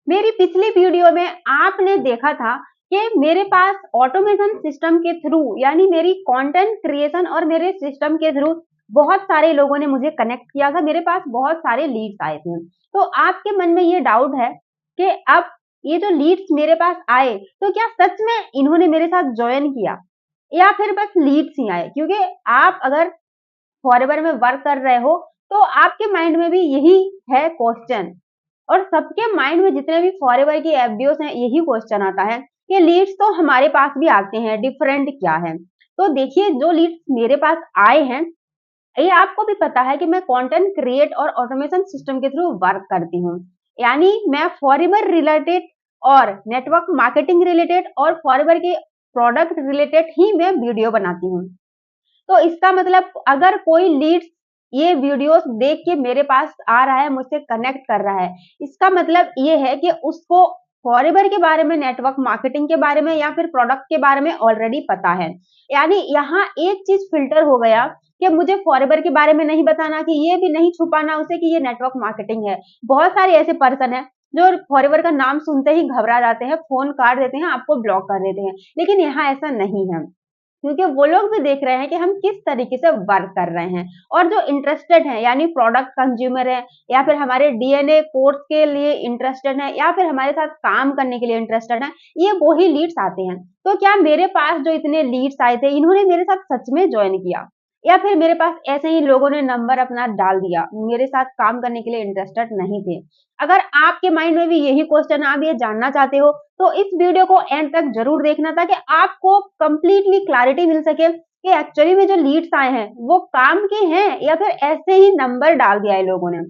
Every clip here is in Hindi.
मेरी पिछली वीडियो में आपने देखा था कि मेरे पास ऑटोमेशन सिस्टम के थ्रू यानी मेरी कंटेंट क्रिएशन और मेरे सिस्टम के थ्रू बहुत सारे लोगों ने मुझे कनेक्ट किया था। मेरे पास बहुत सारे लीड्स आए थे। तो आपके मन में ये डाउट है कि अब ये जो लीड्स मेरे पास आए तो क्या सच में इन्होंने मेरे साथ ज्वाइन किया या फिर बस लीड्स ही आए? क्योंकि आप अगर फॉरएवर में वर्क कर रहे हो तो आपके माइंड में भी यही है क्वेश्चन, और सबके माइंड में जितने भी फॉरएवर की एफडीओस हैं यही क्वेश्चन आता है कि लीड्स तो हमारे पास भी आते हैं, डिफरेंट क्या है? तो देखिए, जो लीड्स मेरे पास आए हैं, ये आपको भी पता है कि मैं कंटेंट क्रिएट और ऑटोमेशन सिस्टम के थ्रू वर्क करती हूँ। यानी मैं फॉरएवर रिलेटेड और नेटवर्क मार्केटिंग रिलेटेड और फॉरएवर के प्रोडक्ट रिलेटेड ही मैं वीडियो बनाती हूँ। तो इसका मतलब अगर कोई लीड्स ये वीडियोस देख के मेरे पास आ रहा है, मुझसे कनेक्ट कर रहा है, इसका मतलब ये है कि उसको फॉरएवर के बारे में, नेटवर्क मार्केटिंग के बारे में या फिर प्रोडक्ट के बारे में ऑलरेडी पता है। यानी यहाँ एक चीज फिल्टर हो गया कि मुझे फॉरएवर के बारे में नहीं बताना, कि ये भी नहीं छुपाना उसे कि ये नेटवर्क मार्केटिंग है। बहुत सारे ऐसे पर्सन है जो फॉरएवर का नाम सुनते ही घबरा जाते हैं, फोन काट देते हैं, आपको ब्लॉक कर देते हैं। लेकिन यहाँ ऐसा नहीं है, क्योंकि वो लोग भी देख रहे हैं कि हम किस तरीके से वर्क कर रहे हैं। और जो इंटरेस्टेड हैं, यानी प्रोडक्ट कंज्यूमर है या फिर हमारे डीएनए कोर्स के लिए इंटरेस्टेड है या फिर हमारे साथ काम करने के लिए इंटरेस्टेड है, ये वही लीड्स आते हैं। तो क्या मेरे पास जो इतने लीड्स आए थे, इन्होंने मेरे साथ सच में ज्वाइन किया या फिर मेरे पास ऐसे ही लोगों ने नंबर अपना डाल दिया, मेरे साथ काम करने के लिए इंटरेस्टेड नहीं थे? अगर आपके माइंड में भी यही क्वेश्चन, आप ये जानना चाहते हो, तो इस वीडियो को एंड तक जरूर देखना ताकि आपको कंप्लीटली क्लैरिटी मिल सके कि एक्चुअली में जो लीड्स आए हैं वो काम के हैं या फिर ऐसे ही नंबर डाल दिया है लोगों ने।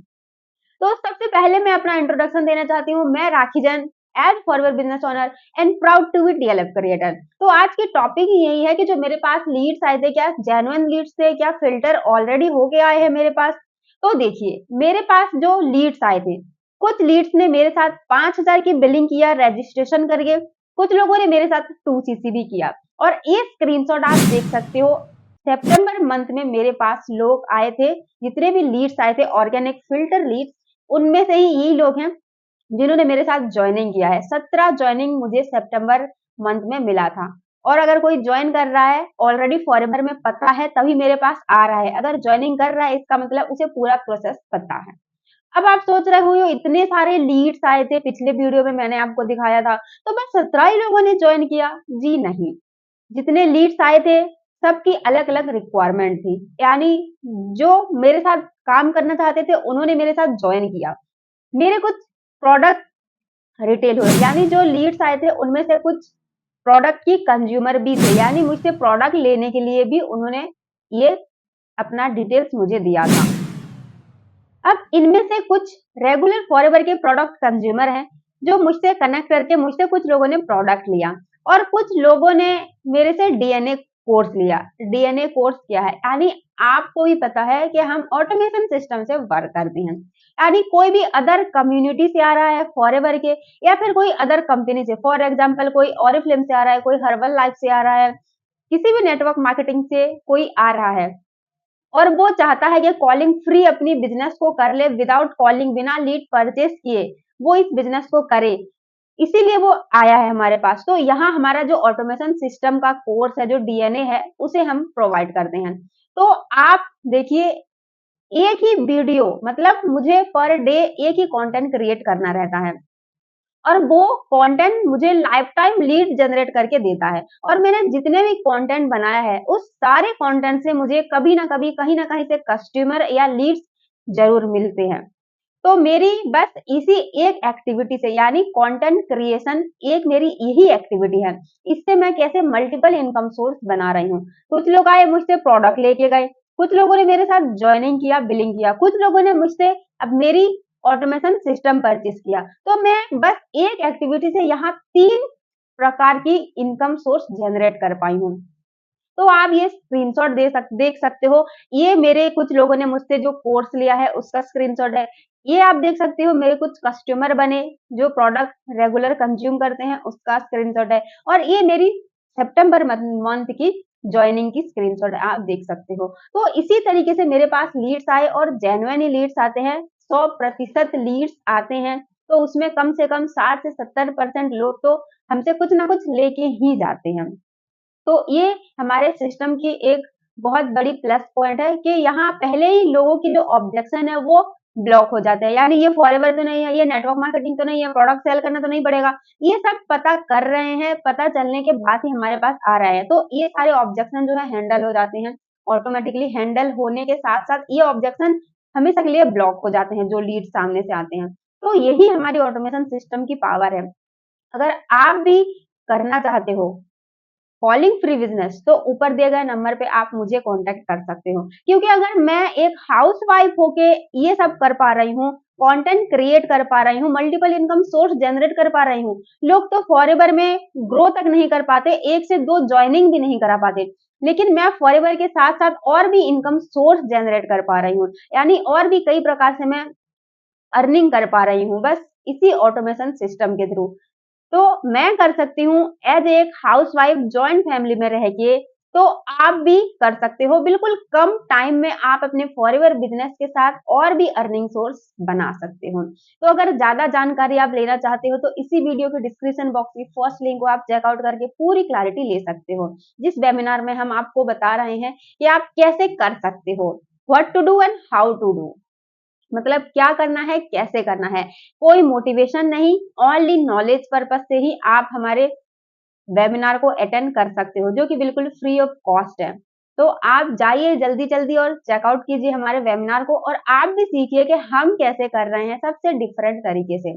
तो सबसे पहले मैं अपना इंट्रोडक्शन देना चाहती हूँ। मैं Rakhi Jain, as forward business owner and proud to be DLF creator. तो आज की टॉपिक ही यही है कि जो मेरे पास लीड्स आए थे, क्या जेन्युइन लीड्स थे, क्या फिल्टर ऑलरेडी हो के आए हैं मेरे पास? तो देखिए, मेरे पास जो लीड्स आए थे, कुछ लीड्स ने मेरे साथ 5,000 की बिलिंग किया रजिस्ट्रेशन करके, कुछ लोगों ने मेरे साथ 2 CC भी किया। और ये स्क्रीनशॉट आप देख सकते हो। सितंबर मंथ में मेरे पास लोग आए थे, जितने भी लीड्स आए थे ऑर्गेनिक फिल्टर लीड्स, उनमें से ही यही लोग हैं जिन्होंने मेरे साथ ज्वाइनिंग किया है। 17 ज्वाइनिंग मुझे सितंबर मंथ में मिला था। और अगर कोई ज्वाइन कर रहा है ऑलरेडी फॉरएवर में पता है तभी मेरे पास आ रहा है। अगर ज्वाइनिंग कर रहा है इसका मतलब उसे पूरा प्रोसेस पता है। अब आप सोच रहे हो इतने सारे लीड्स आए थे, पिछले वीडियो में मैंने आपको दिखाया था, तो बस 17 ही लोगों ने ज्वाइन किया? जी नहीं। जितने लीड्स आए थे सबकी अलग अलग रिक्वायरमेंट थी। यानी जो मेरे साथ काम करना चाहते थे उन्होंने मेरे साथ ज्वाइन किया। मेरे कुछ प्रोडक्ट रिटेल हुए, यानी जो लीड्स आए थे उनमें से कुछ प्रोडक्ट की कंज्यूमर भी थे, यानी मुझसे प्रोडक्ट लेने के लिए भी उन्होंने ये अपना डिटेल्स मुझे दिया था। अब इनमें से कुछ रेगुलर फॉरएवर के प्रोडक्ट कंज्यूमर हैं जो मुझसे कनेक्ट करके मुझसे कुछ लोगों ने प्रोडक्ट लिया, और कुछ लोगों ने मेरे से डीएनए कोर्स लिया। डीएनए कोर्स क्या है? यानी आपको भी पता है कि हम ऑटोमेशन सिस्टम से वर्क करते हैं। यानी कोई भी अदर कम्युनिटी से आ रहा है फॉरएवर के, या फिर कोई अदर कंपनी से, फॉर एग्जांपल कोई ऑरिफ्लेम से आ रहा है, कोई हर्बल लाइफ से आ रहा है, किसी भी नेटवर्क मार्केटिंग से कोई आ रहा है और वो चाहता है कि कॉलिंग फ्री अपनी बिजनेस को कर ले, विदाउट कॉलिंग, बिना लीड परचेस किए वो इस बिजनेस को करे, इसीलिए वो आया है हमारे पास। तो यहाँ हमारा जो ऑटोमेशन सिस्टम का कोर्स है, जो डीएनए है, उसे हम प्रोवाइड करते हैं। तो आप देखिए, एक ही वीडियो, मतलब मुझे पर डे एक ही कंटेंट क्रिएट करना रहता है और वो कंटेंट मुझे लाइफ टाइम लीड जनरेट करके देता है। और मैंने जितने भी कंटेंट बनाया है उस सारे कंटेंट से मुझे कभी ना कभी, कहीं ना कहीं से कस्टमर या लीड्स जरूर मिलते हैं। तो मेरी बस इसी एक एक्टिविटी से, यानी कंटेंट क्रिएशन, एक मेरी यही एक्टिविटी है, इससे मैं कैसे मल्टीपल इनकम सोर्स बना रही हूँ। कुछ लोग आए मुझसे प्रोडक्ट लेके गए, कुछ लोगों ने मेरे साथ ज्वाइनिंग किया, बिलिंग किया, कुछ लोगों ने मुझसे अब मेरी ऑटोमेशन सिस्टम परचेस किया। तो मैं बस एक एक्टिविटी से यहाँ 3 प्रकार की इनकम सोर्स जनरेट कर पाई हूँ। तो आप ये स्क्रीनशॉट देख सकते हो। ये मेरे कुछ लोगों ने मुझसे जो कोर्स लिया है उसका स्क्रीनशॉट है। ये आप देख सकते हो मेरे कुछ कस्टमर बने जो प्रोडक्ट रेगुलर कंज्यूम करते हैं, उसका स्क्रीनशॉट है। और ये मेरी सितंबर मंथ की ज्वाइनिंग की स्क्रीनशॉट है, आप देख सकते हो। तो इसी तरीके से मेरे पास लीड्स आए और जेन्युइन लीड्स आते हैं, 100% लीड्स आते हैं तो उसमें कम से कम 60 से 70% लोग तो हमसे कुछ ना कुछ लेके ही जाते हैं। तो ये हमारे सिस्टम की एक बहुत बड़ी प्लस पॉइंट है कि यहाँ पहले ही लोगों की जो ऑब्जेक्शन है वो ब्लॉक हो जाते हैं, यानी ये फॉरएवर तो नहीं है, ये नेटवर्क मार्केटिंग तो नहीं है, प्रोडक्ट सेल करना तो नहीं पड़ेगा, ये सब पता कर रहे हैं, पता चलने के बाद ही हमारे पास आ रहा है। तो ये सारे ऑब्जेक्शन जो है हैंडल हो जाते हैं, ऑटोमेटिकली हैंडल होने के साथ साथ ये ऑब्जेक्शन हमेशा के लिए ब्लॉक हो जाते हैं जो लीड सामने से आते हैं। तो यही हमारी ऑटोमेशन सिस्टम की पावर है। अगर आप भी करना चाहते हो कॉलिंग फ्री बिजनेस, तो ऊपर दिए गए नंबर पे आप मुझे कांटेक्ट कर सकते हो, क्योंकि अगर मैं एक हाउसवाइफ होके ये सब कर पा रही हूँ, कंटेंट क्रिएट कर पा रही हूँ, मल्टीपल इनकम सोर्स जनरेट कर पा रही हूँ, लोग तो फॉरएवर में ग्रो तक नहीं कर पाते, 1 से 2 ज्वाइनिंग भी नहीं करा पाते, लेकिन मैं फॉरएवर के साथ साथ और भी इनकम सोर्स जनरेट कर पा रही हूँ, यानी और भी कई प्रकार से मैं अर्निंग कर पा रही हूँ, बस इसी ऑटोमेशन सिस्टम के थ्रू। तो मैं कर सकती हूँ एज एक हाउसवाइफ जॉइंट फैमिली में रह के, तो आप भी कर सकते हो। बिल्कुल कम टाइम में आप अपने फॉरएवर बिजनेस के साथ और भी अर्निंग सोर्स बना सकते हो। तो अगर ज्यादा जानकारी आप लेना चाहते हो तो इसी वीडियो के डिस्क्रिप्शन बॉक्स की फर्स्ट लिंक को आप चेकआउट करके पूरी क्लैरिटी ले सकते हो, जिस वेबिनार में हम आपको बता रहे हैं कि आप कैसे कर सकते हो, what to do and how to do, मतलब क्या करना है, कैसे करना है। कोई मोटिवेशन नहीं, ओनली नॉलेज पर्पस से ही आप हमारे वेबिनार को अटेंड कर सकते हो, जो कि बिल्कुल फ्री ऑफ कॉस्ट है। तो आप जाइए जल्दी-जल्दी और चेकआउट कीजिए हमारे वेबिनार को, और आप भी सीखिए कि हम कैसे कर रहे हैं सबसे डिफरेंट तरीके से।